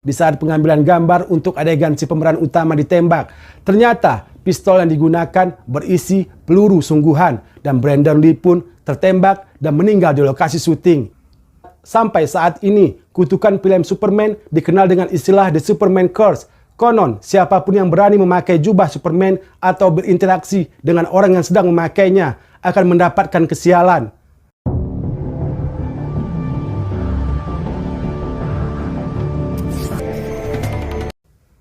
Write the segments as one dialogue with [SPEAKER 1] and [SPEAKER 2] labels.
[SPEAKER 1] Di saat pengambilan gambar untuk adegan si pemeran utama ditembak, ternyata pistol yang digunakan berisi peluru sungguhan dan Brandon Lee pun tertembak dan meninggal di lokasi syuting. Sampai saat ini, kutukan film Superman dikenal dengan istilah The Superman Curse. Konon, siapapun yang berani memakai jubah Superman atau berinteraksi dengan orang yang sedang memakainya akan mendapatkan kesialan.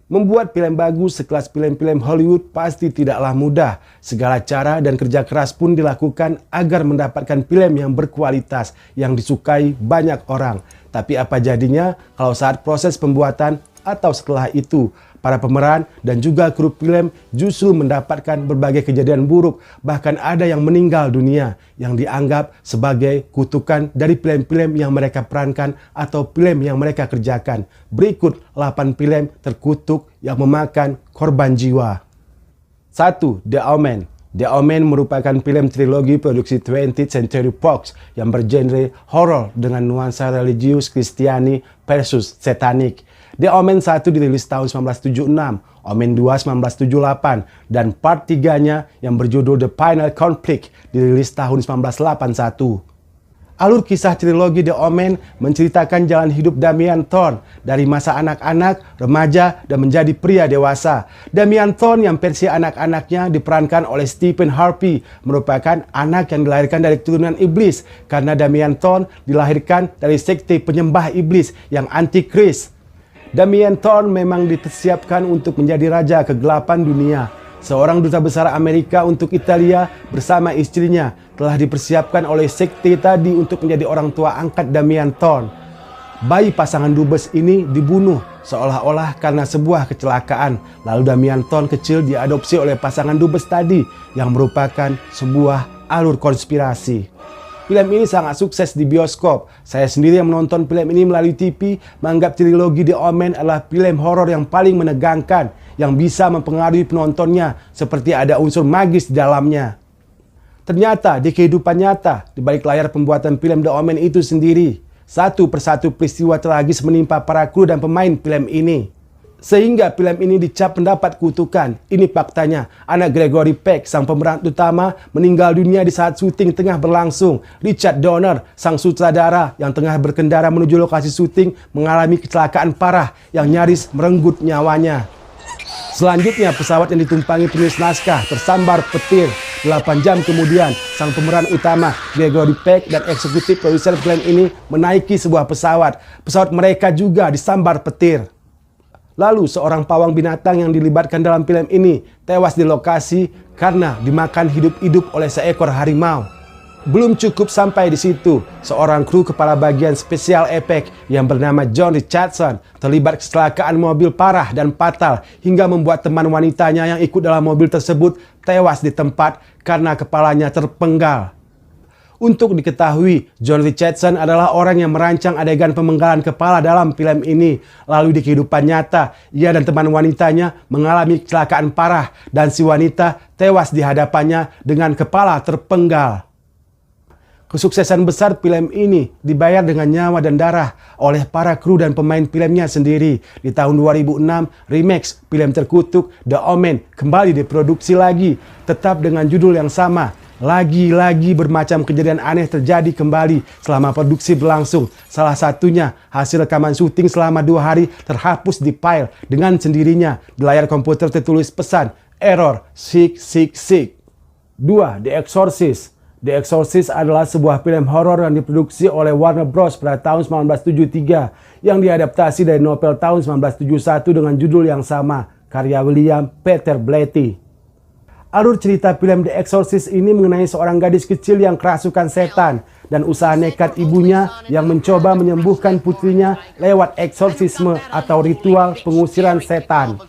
[SPEAKER 1] Membuat film bagus sekelas film-film Hollywood pasti tidaklah mudah. Segala cara dan kerja keras pun dilakukan agar mendapatkan film yang berkualitas, yang disukai banyak orang. Tapi apa jadinya kalau saat proses pembuatan atau setelah itu, para pemeran dan juga kru film justru mendapatkan berbagai kejadian buruk, bahkan ada yang meninggal dunia yang dianggap sebagai kutukan dari film-film yang mereka perankan atau film yang mereka kerjakan. Berikut 8 film terkutuk yang memakan korban jiwa. 1. The Omen. The Omen merupakan film trilogi produksi 20th Century Fox yang bergenre horor dengan nuansa religius Kristiani versus satanik. The Omen 1 dirilis tahun 1976, Omen 2 1978, dan part 3-nya yang berjudul The Final Conflict dirilis tahun 1981. Alur kisah trilogi The Omen menceritakan jalan hidup Damian Thorne dari masa anak-anak, remaja, dan menjadi pria dewasa. Damian Thorne yang versi anak-anaknya diperankan oleh Stephen Harpy merupakan anak yang dilahirkan dari keturunan iblis karena Damian Thorne dilahirkan dari sekte penyembah iblis yang antikris. Damian Thorne memang dipersiapkan untuk menjadi raja kegelapan dunia. Seorang duta besar Amerika untuk Italia bersama istrinya telah dipersiapkan oleh sekte tadi untuk menjadi orang tua angkat Damian Thorne. Bayi pasangan dubes ini dibunuh seolah-olah karena sebuah kecelakaan. Lalu Damian Thorne kecil diadopsi oleh pasangan dubes tadi yang merupakan sebuah alur konspirasi. Film ini sangat sukses di bioskop. Saya sendiri yang menonton film ini melalui TV menganggap trilogi The Omen adalah film horor yang paling menegangkan, yang bisa mempengaruhi penontonnya seperti ada unsur magis di dalamnya. Ternyata di kehidupan nyata, di balik layar pembuatan film The Omen itu sendiri, satu persatu peristiwa tragis menimpa para kru dan pemain film ini. Sehingga film ini dicap mendapat kutukan. Ini faktanya, anak Gregory Peck, sang pemeran utama, meninggal dunia di saat syuting tengah berlangsung. Richard Donner, sang sutradara yang tengah berkendara menuju lokasi syuting, mengalami kecelakaan parah yang nyaris merenggut nyawanya. Selanjutnya, pesawat yang ditumpangi penulis naskah tersambar petir. 8 jam kemudian, sang pemeran utama, Gregory Peck, dan eksekutif produser film ini menaiki sebuah pesawat. Pesawat mereka juga disambar petir. Lalu seorang pawang binatang yang dilibatkan dalam film ini tewas di lokasi karena dimakan hidup-hidup oleh seekor harimau. Belum cukup sampai di situ, seorang kru kepala bagian spesial efek yang bernama John Richardson terlibat kecelakaan mobil parah dan fatal hingga membuat teman wanitanya yang ikut dalam mobil tersebut tewas di tempat karena kepalanya terpenggal. Untuk diketahui, John Richardson adalah orang yang merancang adegan pemenggalan kepala dalam film ini. Lalu di kehidupan nyata, ia dan teman wanitanya mengalami kecelakaan parah dan si wanita tewas di hadapannya dengan kepala terpenggal. Kesuksesan besar film ini dibayar dengan nyawa dan darah oleh para kru dan pemain filmnya sendiri. Di tahun 2006, remake film terkutuk The Omen kembali diproduksi lagi, tetap dengan judul yang sama. Lagi-lagi bermacam kejadian aneh terjadi kembali selama produksi berlangsung. Salah satunya, hasil rekaman syuting selama 2 hari terhapus di file dengan sendirinya. Di layar komputer tertulis pesan, Error 666. 2. The Exorcist. The Exorcist adalah sebuah film horor yang diproduksi oleh Warner Bros. Pada tahun 1973 yang diadaptasi dari novel tahun 1971 dengan judul yang sama, karya William Peter Blatty. Alur cerita film The Exorcist ini mengenai seorang gadis kecil yang kerasukan setan dan usaha nekat ibunya yang mencoba menyembuhkan putrinya lewat eksorsisme atau ritual pengusiran setan.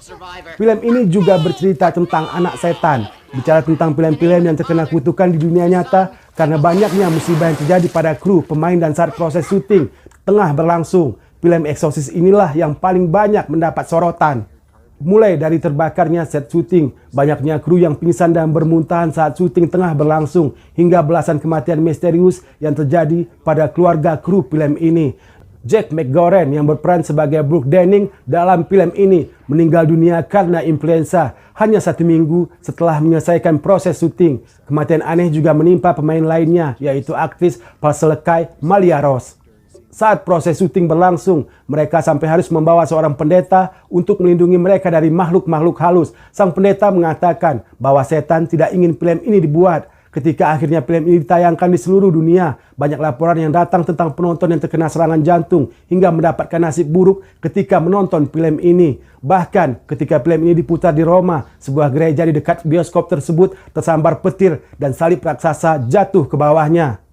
[SPEAKER 1] Film ini juga bercerita tentang anak setan, bicara tentang film-film yang terkena kutukan di dunia nyata karena banyaknya musibah yang terjadi pada kru, pemain, dan saat proses syuting tengah berlangsung. Film Exorcist inilah yang paling banyak mendapat sorotan. Mulai dari terbakarnya set syuting, banyaknya kru yang pingsan dan bermuntahan saat syuting tengah berlangsung, hingga belasan kematian misterius yang terjadi pada keluarga kru film ini. Jack McGoran yang berperan sebagai Brooke Denning dalam film ini meninggal dunia karena influenza hanya 1 minggu setelah menyelesaikan proses syuting. Kematian aneh juga menimpa pemain lainnya, yaitu aktris Parsley Malia Ross. Saat proses syuting berlangsung, mereka sampai harus membawa seorang pendeta untuk melindungi mereka dari makhluk-makhluk halus. Sang pendeta mengatakan bahwa setan tidak ingin film ini dibuat. Ketika akhirnya film ini ditayangkan di seluruh dunia, banyak laporan yang datang tentang penonton yang terkena serangan jantung hingga mendapatkan nasib buruk ketika menonton film ini. Bahkan ketika film ini diputar di Roma, sebuah gereja di dekat bioskop tersebut tersambar petir dan salib raksasa jatuh ke bawahnya.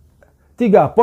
[SPEAKER 1] 3.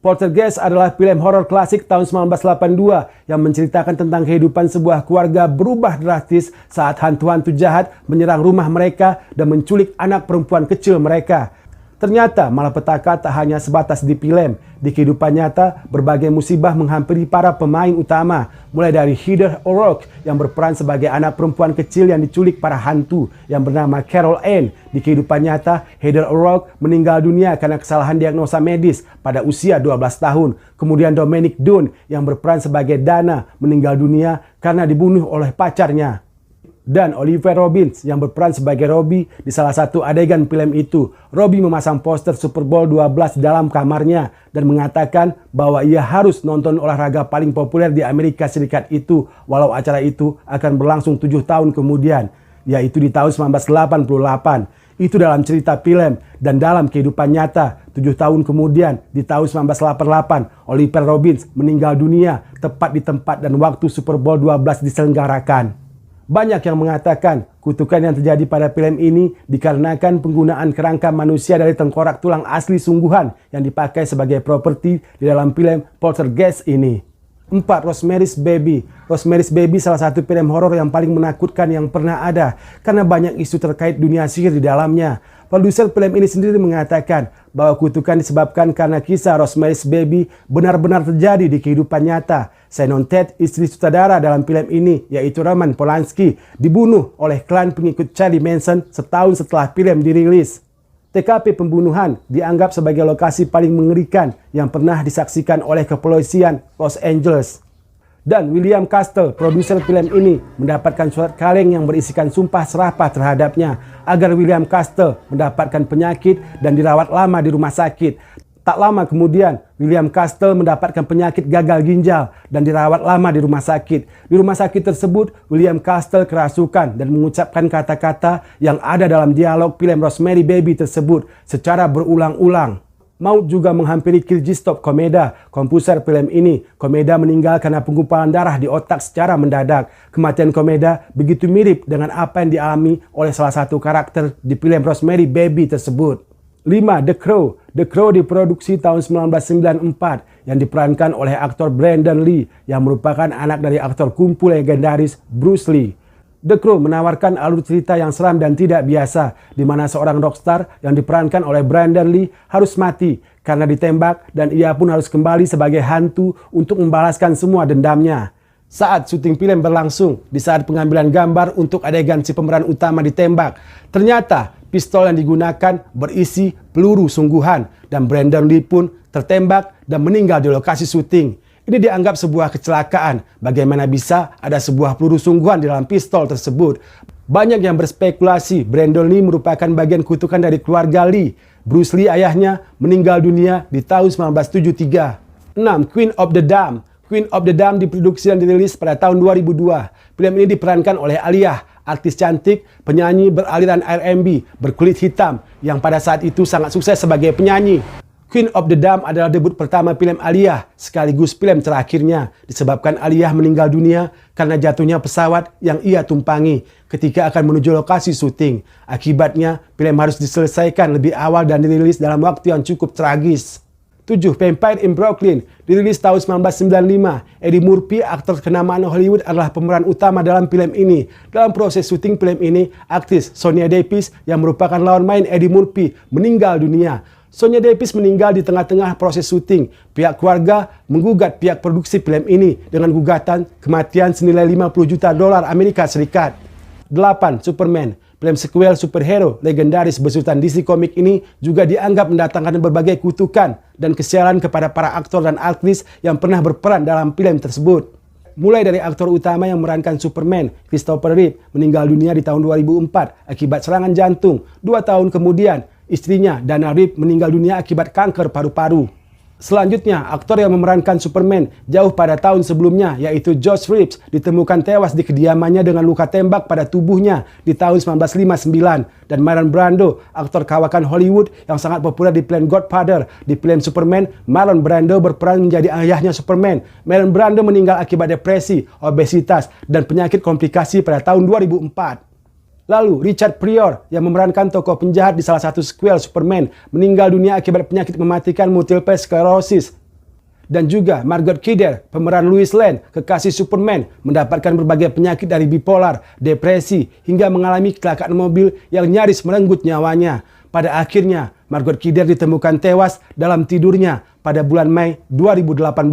[SPEAKER 1] Poltergeist adalah film horor klasik tahun 1982 yang menceritakan tentang kehidupan sebuah keluarga berubah drastis saat hantu-hantu jahat menyerang rumah mereka dan menculik anak perempuan kecil mereka. Ternyata malapetaka tak hanya sebatas di film. Di kehidupan nyata, berbagai musibah menghampiri para pemain utama. Mulai dari Heather O'Rourke yang berperan sebagai anak perempuan kecil yang diculik para hantu yang bernama Carol Ann. Di kehidupan nyata, Heather O'Rourke meninggal dunia karena kesalahan diagnosa medis pada usia 12 tahun. Kemudian Dominic Dunne yang berperan sebagai Dana meninggal dunia karena dibunuh oleh pacarnya. Dan Oliver Robbins yang berperan sebagai Robbie di salah satu adegan film itu. Robbie memasang poster Super Bowl 12 dalam kamarnya dan mengatakan bahwa ia harus nonton olahraga paling populer di Amerika Serikat itu walau acara itu akan berlangsung 7 tahun kemudian, yaitu di tahun 1988. Itu dalam cerita film, dan dalam kehidupan nyata 7 tahun kemudian di tahun 1988 Oliver Robbins meninggal dunia tepat di tempat dan waktu Super Bowl 12 diselenggarakan. Banyak yang mengatakan kutukan yang terjadi pada film ini dikarenakan penggunaan kerangka manusia dari tengkorak tulang asli sungguhan yang dipakai sebagai properti di dalam film Poltergeist ini. 4. Rosemary's Baby. Rosemary's Baby salah satu film horor yang paling menakutkan yang pernah ada karena banyak isu terkait dunia sihir di dalamnya. Produser film ini sendiri mengatakan bahwa kutukan disebabkan karena kisah Rosemary's Baby benar-benar terjadi di kehidupan nyata. Shannon Tate, istri sutradara dalam film ini, yaitu Roman Polanski, dibunuh oleh klan pengikut Charlie Manson setahun setelah film dirilis. TKP pembunuhan dianggap sebagai lokasi paling mengerikan yang pernah disaksikan oleh kepolisian Los Angeles. Dan William Castle, produser film ini, mendapatkan surat kaleng yang berisikan sumpah serapah terhadapnya agar William Castle mendapatkan penyakit dan dirawat lama di rumah sakit. Tak lama kemudian, William Castle mendapatkan penyakit gagal ginjal dan dirawat lama di rumah sakit. Di rumah sakit tersebut, William Castle kerasukan dan mengucapkan kata-kata yang ada dalam dialog film Rosemary Baby tersebut secara berulang-ulang. Maut juga menghampiri Krzysztof Komeda, komposer film ini. Komeda meninggal karena penggumpalan darah di otak secara mendadak. Kematian Komeda begitu mirip dengan apa yang dialami oleh salah satu karakter di film Rosemary Baby tersebut. 5. The Crow. The Crow diproduksi tahun 1994 yang diperankan oleh aktor Brandon Lee yang merupakan anak dari aktor kungfu legendaris Bruce Lee. The Crow menawarkan alur cerita yang seram dan tidak biasa, di mana seorang rockstar yang diperankan oleh Brandon Lee harus mati karena ditembak dan ia pun harus kembali sebagai hantu untuk membalaskan semua dendamnya. Saat syuting film berlangsung, di saat pengambilan gambar untuk adegan si pemeran utama ditembak, ternyata pistol yang digunakan berisi peluru sungguhan dan Brandon Lee pun tertembak dan meninggal di lokasi syuting. Ini dianggap sebuah kecelakaan. Bagaimana bisa ada sebuah peluru sungguhan di dalam pistol tersebut? Banyak yang berspekulasi Brandon Lee merupakan bagian kutukan dari keluarga Lee. Bruce Lee, ayahnya, meninggal dunia di tahun 1973. 6. Queen of the Damned. Queen of the Damned diproduksi dan dirilis pada tahun 2002. Film ini diperankan oleh Aaliyah, artis cantik, penyanyi beraliran R&B, berkulit hitam, yang pada saat itu sangat sukses sebagai penyanyi. Queen of the Damned adalah debut pertama film Aaliyah, sekaligus film terakhirnya, disebabkan Aaliyah meninggal dunia karena jatuhnya pesawat yang ia tumpangi ketika akan menuju lokasi syuting. Akibatnya, film harus diselesaikan lebih awal dan dirilis dalam waktu yang cukup tragis. 7. Vampire in Brooklyn, dirilis tahun 1995. Eddie Murphy, aktor kenamaan Hollywood, adalah pemeran utama dalam film ini. Dalam proses syuting film ini, aktris Sonia Davis yang merupakan lawan main Eddie Murphy meninggal dunia. Sonia Davis meninggal di tengah-tengah proses syuting. Pihak keluarga menggugat pihak produksi film ini dengan gugatan kematian senilai $50 juta Amerika Serikat. 8. Superman. Film sequel superhero legendaris besutan DC Comics ini juga dianggap mendatangkan berbagai kutukan dan kesialan kepada para aktor dan aktris yang pernah berperan dalam film tersebut. Mulai dari aktor utama yang memerankan Superman, Christopher Reeve, meninggal dunia di tahun 2004 akibat serangan jantung. 2 tahun kemudian, istrinya, Dana Reeve, meninggal dunia akibat kanker paru-paru. Selanjutnya, aktor yang memerankan Superman jauh pada tahun sebelumnya, yaitu Josh Reeves, ditemukan tewas di kediamannya dengan luka tembak pada tubuhnya di tahun 1959. Dan Marlon Brando, aktor kawakan Hollywood yang sangat populer di film Godfather, di film Superman, Marlon Brando berperan menjadi ayahnya Superman. Marlon Brando meninggal akibat depresi, obesitas, dan penyakit komplikasi pada tahun 2004. Lalu, Richard Pryor yang memerankan tokoh penjahat di salah satu sequel Superman meninggal dunia akibat penyakit mematikan multiple sclerosis. Dan juga Margot Kidder, pemeran Lois Lane, kekasih Superman, mendapatkan berbagai penyakit dari bipolar, depresi, hingga mengalami kecelakaan mobil yang nyaris merenggut nyawanya. Pada akhirnya, Margot Kidder ditemukan tewas dalam tidurnya pada bulan Mei 2018.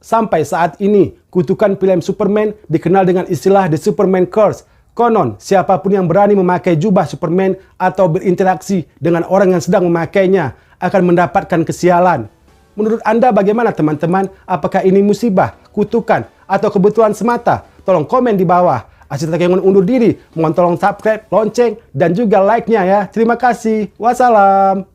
[SPEAKER 1] Sampai saat ini, kutukan film Superman dikenal dengan istilah The Superman Curse. Konon, siapapun yang berani memakai jubah Superman atau berinteraksi dengan orang yang sedang memakainya akan mendapatkan kesialan. Menurut Anda bagaimana teman-teman? Apakah ini musibah, kutukan, atau kebetulan semata? Tolong komen di bawah. Asyik yang undur diri, mohon tolong subscribe, lonceng, dan juga like-nya ya. Terima kasih. Wassalam.